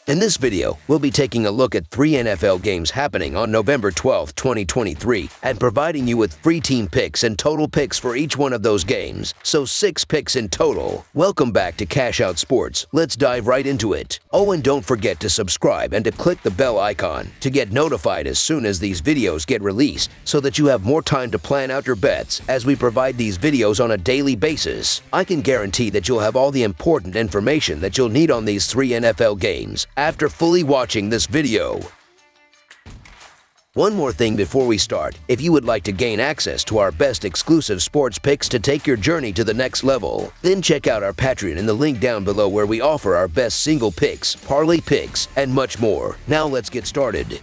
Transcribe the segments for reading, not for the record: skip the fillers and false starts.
In this video, we'll be taking a look at 3 NFL games happening on November 12, 2023, and providing you with free team picks and total picks for each one of those games, so 6 picks in total. Welcome back to Cash Out Sports. Let's dive right into it. Oh, and don't forget to subscribe and to click the bell icon to get notified as soon as these videos get released, so that you have more time to plan out your bets as we provide these videos on a daily basis. I can guarantee that you'll have all the important information that you'll need on these 3 NFL games after fully watching this video. One more thing before we start. If you would like to gain access to our best exclusive sports picks to take your journey to the next level, then check out our Patreon in the link down below, where we offer our best single picks, parlay picks, and much more. Now let's get started.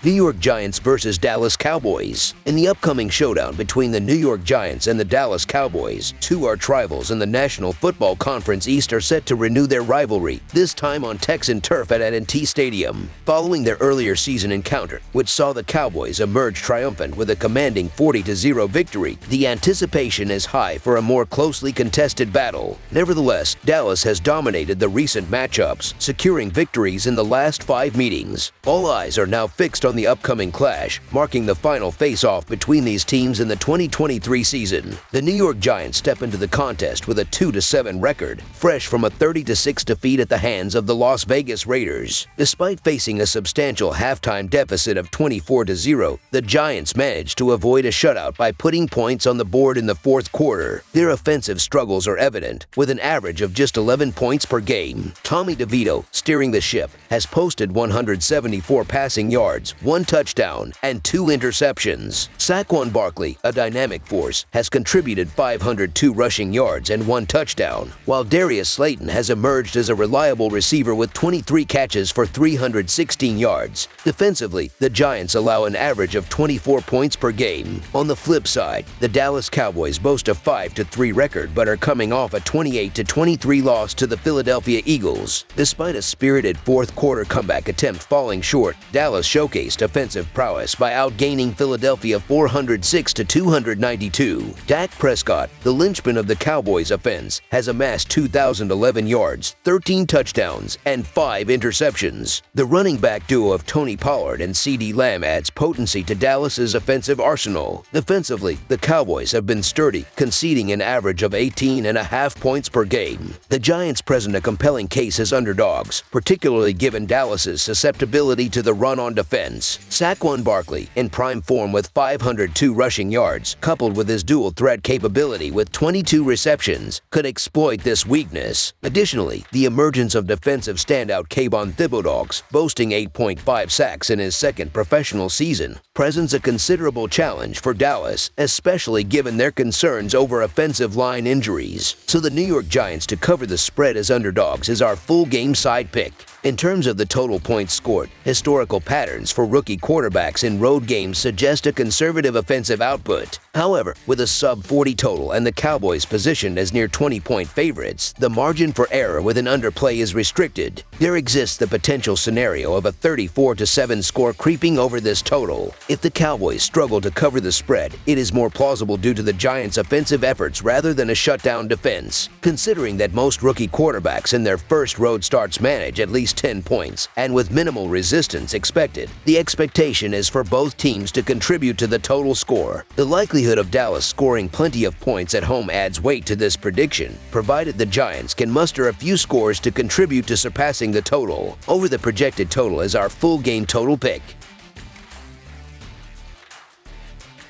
New York Giants versus Dallas Cowboys. In the upcoming showdown between the New York Giants and the Dallas Cowboys, 2 arch rivals in the National Football Conference East are set to renew their rivalry, this time on Texan turf at A&T Stadium. Following their earlier season encounter, which saw the Cowboys emerge triumphant with a commanding 40-0 victory, the anticipation is high for a more closely contested battle. Nevertheless, Dallas has dominated the recent matchups, securing victories in the last 5 meetings. All eyes are now fixed on the upcoming clash, marking the final face-off between these teams in the 2023 season. The New York Giants step into the contest with a 2-7 record, fresh from a 30-6 defeat at the hands of the Las Vegas Raiders. Despite facing a substantial halftime deficit of 24-0, the Giants managed to avoid a shutout by putting points on the board in the fourth quarter. Their offensive struggles are evident, with an average of just 11 points per game. Tommy DeVito, steering the ship, has posted 174 passing yards, 1 touchdown, and 2 interceptions. Saquon Barkley, a dynamic force, has contributed 502 rushing yards and 1 touchdown, while Darius Slayton has emerged as a reliable receiver with 23 catches for 316 yards. Defensively, the Giants allow an average of 24 points per game. On the flip side, the Dallas Cowboys boast a 5-3 record but are coming off a 28-23 loss to the Philadelphia Eagles. Despite a spirited fourth-quarter comeback attempt falling short, Dallas showcased offensive prowess by outgaining Philadelphia 406-292. Dak Prescott, the linchpin of the Cowboys offense, has amassed 2,011 yards, 13 touchdowns, and 5 interceptions. The running back duo of Tony Pollard and CeeDee Lamb adds potency to Dallas's offensive arsenal. Defensively, the Cowboys have been sturdy, conceding an average of 18.5 points per game. The Giants present a compelling case as underdogs, particularly given Dallas's susceptibility to the run on defense. Saquon Barkley, in prime form with 502 rushing yards, coupled with his dual threat capability with 22 receptions, could exploit this weakness. Additionally, the emergence of defensive standout pickdawgz, boasting 8.5 sacks in his second professional season, presents a considerable challenge for Dallas, especially given their concerns over offensive line injuries. So the New York Giants to cover the spread as underdogs is our full game side pick. In terms of the total points scored, historical patterns for rookie quarterbacks in road games suggest a conservative offensive output. However, with a sub-40 total and the Cowboys positioned as near 20-point favorites, the margin for error with an underplay is restricted. There exists the potential scenario of a 34-7 score creeping over this total. If the Cowboys struggle to cover the spread, it is more plausible due to the Giants' offensive efforts rather than a shutdown defense. Considering that most rookie quarterbacks in their first road starts manage at least 10 points, and with minimal resistance expected, the expectation is for both teams to contribute to the total score. The likelihood of Dallas scoring plenty of points at home adds weight to this prediction, provided the Giants can muster a few scores to contribute to surpassing the total. Over the projected total is our full game total pick.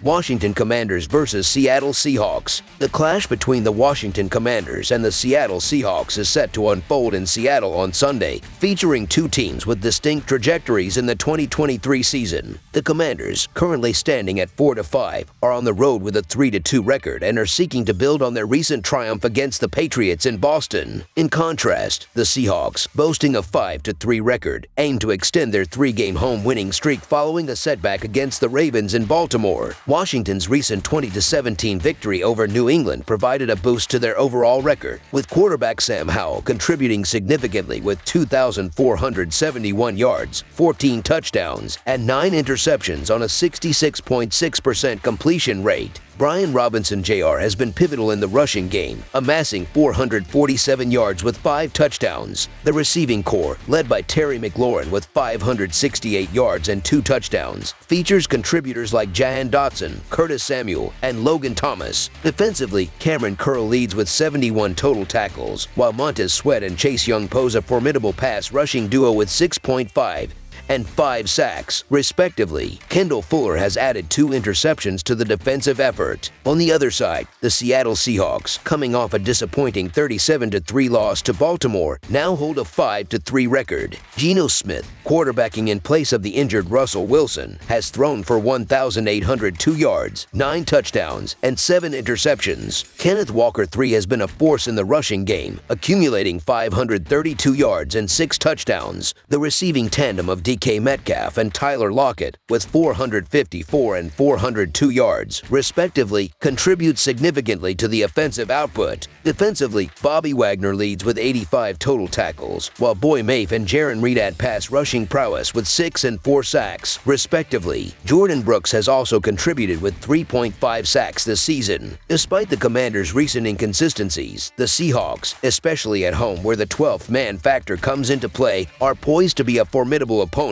Washington Commanders versus Seattle Seahawks. The clash between the Washington Commanders and the Seattle Seahawks is set to unfold in Seattle on Sunday, featuring 2 teams with distinct trajectories in the 2023 season. The Commanders, currently standing at 4-5, are on the road with a 3-2 record and are seeking to build on their recent triumph against the Patriots in Boston. In contrast, the Seahawks, boasting a 5-3 record, aim to extend their 3-game home winning streak following a setback against the Ravens in Baltimore. Washington's recent 20-17 victory over New England provided a boost to their overall record, with quarterback Sam Howell contributing significantly with 2,471 yards, 14 touchdowns, and 9 interceptions on a 66.6% completion rate. Brian Robinson Jr. has been pivotal in the rushing game, amassing 447 yards with 5 touchdowns. The receiving corps, led by Terry McLaurin with 568 yards and 2 touchdowns, features contributors like Jahan Dotson, Curtis Samuel, and Logan Thomas. Defensively, Cameron Curl leads with 71 total tackles, while Montez Sweat and Chase Young pose a formidable pass rushing duo with 6.5 and 5 sacks, respectively. Kendall Fuller has added 2 interceptions to the defensive effort. On the other side, the Seattle Seahawks, coming off a disappointing 37-3 loss to Baltimore, now hold a 5-3 record. Geno Smith, quarterbacking in place of the injured Russell Wilson, has thrown for 1,802 yards, 9 touchdowns, and 7 interceptions. Kenneth Walker III has been a force in the rushing game, accumulating 532 yards and 6 touchdowns. The receiving tandem of DK Metcalf and Tyler Lockett, with 454 and 402 yards, respectively, contribute significantly to the offensive output. Defensively, Bobby Wagner leads with 85 total tackles, while Boy Mafe and Jaron Reed add pass rushing prowess with 6 and 4 sacks, respectively. Jordan Brooks has also contributed with 3.5 sacks this season. Despite the Commanders' recent inconsistencies, the Seahawks, especially at home where the 12th man factor comes into play, are poised to be a formidable opponent.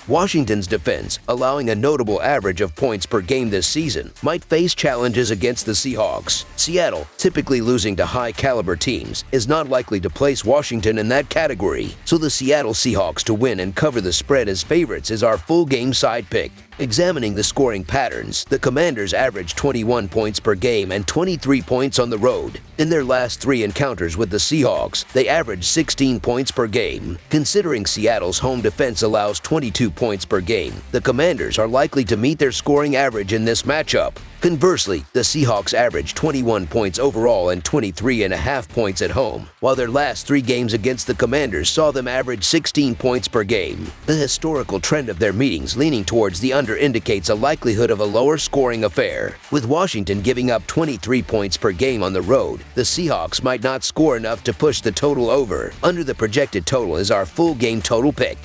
Washington's defense, allowing a notable average of points per game this season, might face challenges against the Seahawks. Seattle, typically losing to high-caliber teams, is not likely to place Washington in that category, so the Seattle Seahawks to win and cover the spread as favorites is our full-game side pick. Examining the scoring patterns, the Commanders average 21 points per game and 23 points on the road. In their last 3 encounters with the Seahawks, they averaged 16 points per game. Considering Seattle's home defense allows 22 points per game, the Commanders are likely to meet their scoring average in this matchup. Conversely, the Seahawks averaged 21 points overall and 23.5 points at home, while their last 3 games against the Commanders saw them average 16 points per game. The historical trend of their meetings leaning towards the under indicates a likelihood of a lower scoring affair. With Washington giving up 23 points per game on the road, the Seahawks might not score enough to push the total over. Under the projected total is our full game total pick.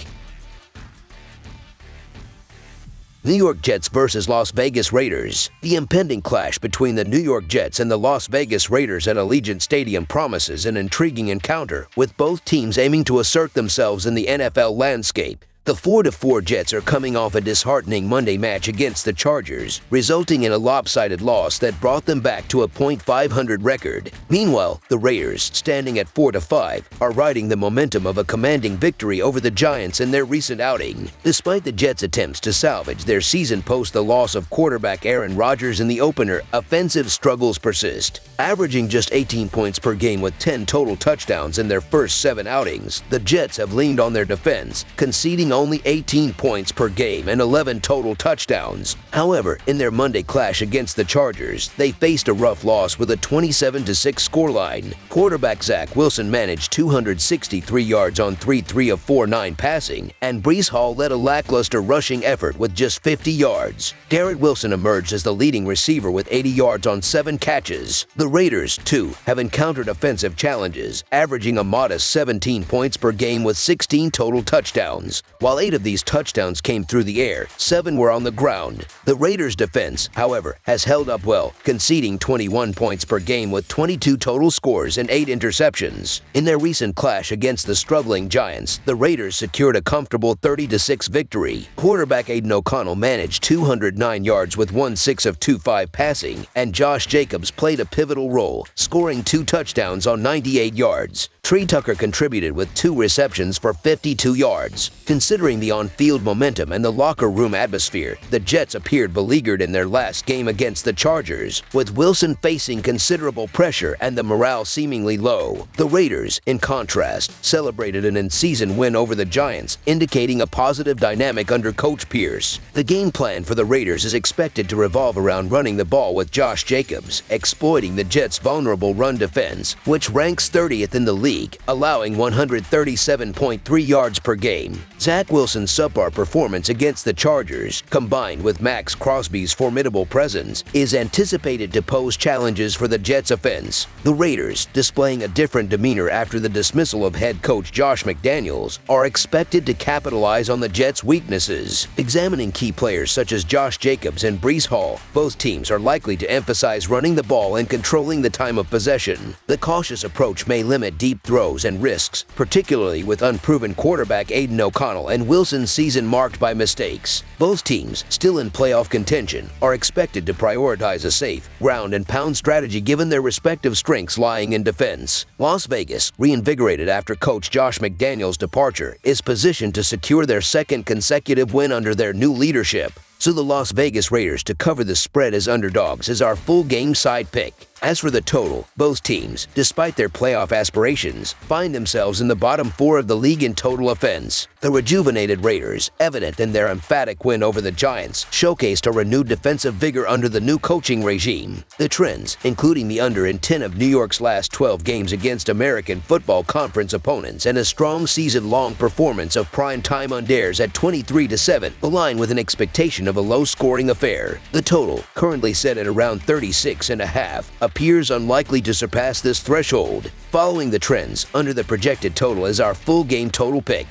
New York Jets versus Las Vegas Raiders. The impending clash between the New York Jets and the Las Vegas Raiders at Allegiant Stadium promises an intriguing encounter, with both teams aiming to assert themselves in the NFL landscape. The 4-4 Jets are coming off a disheartening Monday match against the Chargers, resulting in a lopsided loss that brought them back to a .500 record. Meanwhile, the Raiders, standing at 4-5, are riding the momentum of a commanding victory over the Giants in their recent outing. Despite the Jets' attempts to salvage their season post the loss of quarterback Aaron Rodgers in the opener, offensive struggles persist. Averaging just 18 points per game with 10 total touchdowns in their first 7 outings, the Jets have leaned on their defense, conceding only 18 points per game and 11 total touchdowns. However, in their Monday clash against the Chargers, they faced a rough loss with a 27-6 scoreline. Quarterback Zach Wilson managed 263 yards on 3 of 4 passing, and Breece Hall led a lackluster rushing effort with just 50 yards. Garrett Wilson emerged as the leading receiver with 80 yards on 7 catches. The Raiders, too, have encountered offensive challenges, averaging a modest 17 points per game with 16 total touchdowns. While 8 of these touchdowns came through the air, 7 were on the ground. The Raiders' defense, however, has held up well, conceding 21 points per game with 22 total scores and 8 interceptions. In their recent clash against the struggling Giants, the Raiders secured a comfortable 30-6 victory. Quarterback Aiden O'Connell managed 209 yards with 6 of 5 passing, and Josh Jacobs played a pivotal role, scoring 2 touchdowns on 98 yards. Trey Tucker contributed with 2 receptions for 52 yards. Considering the on-field momentum and the locker room atmosphere, the Jets appeared beleaguered in their last game against the Chargers, with Wilson facing considerable pressure and the morale seemingly low. The Raiders, in contrast, celebrated an in-season win over the Giants, indicating a positive dynamic under Coach Pierce. The game plan for the Raiders is expected to revolve around running the ball with Josh Jacobs, exploiting the Jets' vulnerable run defense, which ranks 30th in the league, allowing 137.3 yards per game. Zach Zach Wilson's subpar performance against the Chargers, combined with Max Crosby's formidable presence, is anticipated to pose challenges for the Jets' offense. The Raiders, displaying a different demeanor after the dismissal of head coach Josh McDaniels, are expected to capitalize on the Jets' weaknesses. Examining key players such as Josh Jacobs and Breece Hall, both teams are likely to emphasize running the ball and controlling the time of possession. The cautious approach may limit deep throws and risks, particularly with unproven quarterback Aiden O'Connell and Wilson's season marked by mistakes. Both teams, still in playoff contention, are expected to prioritize a safe, ground and pound strategy given their respective strengths lying in defense. Las Vegas, reinvigorated after coach Josh McDaniels' departure, is positioned to secure their second consecutive win under their new leadership. So the Las Vegas Raiders to cover the spread as underdogs is our full game side pick. As for the total, both teams, despite their playoff aspirations, find themselves in the bottom 4 of the league in total offense. The rejuvenated Raiders, evident in their emphatic win over the Giants, showcased a renewed defensive vigor under the new coaching regime. The trends, including the under in 10 of New York's last 12 games against American Football Conference opponents and a strong season-long performance of primetime unders at 23-7, align with an expectation of a low-scoring affair. The total, currently set at around 36.5, appears unlikely to surpass this threshold. Following the trends, under the projected total is our full game total pick.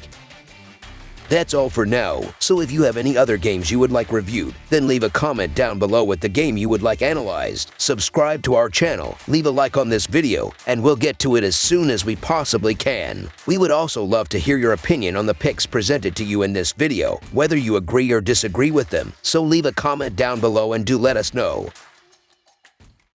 That's all for now, so if you have any other games you would like reviewed, then leave a comment down below with the game you would like analyzed. Subscribe to our channel, leave a like on this video, and we'll get to it as soon as we possibly can. We would also love to hear your opinion on the picks presented to you in this video, whether you agree or disagree with them, so leave a comment down below and do let us know.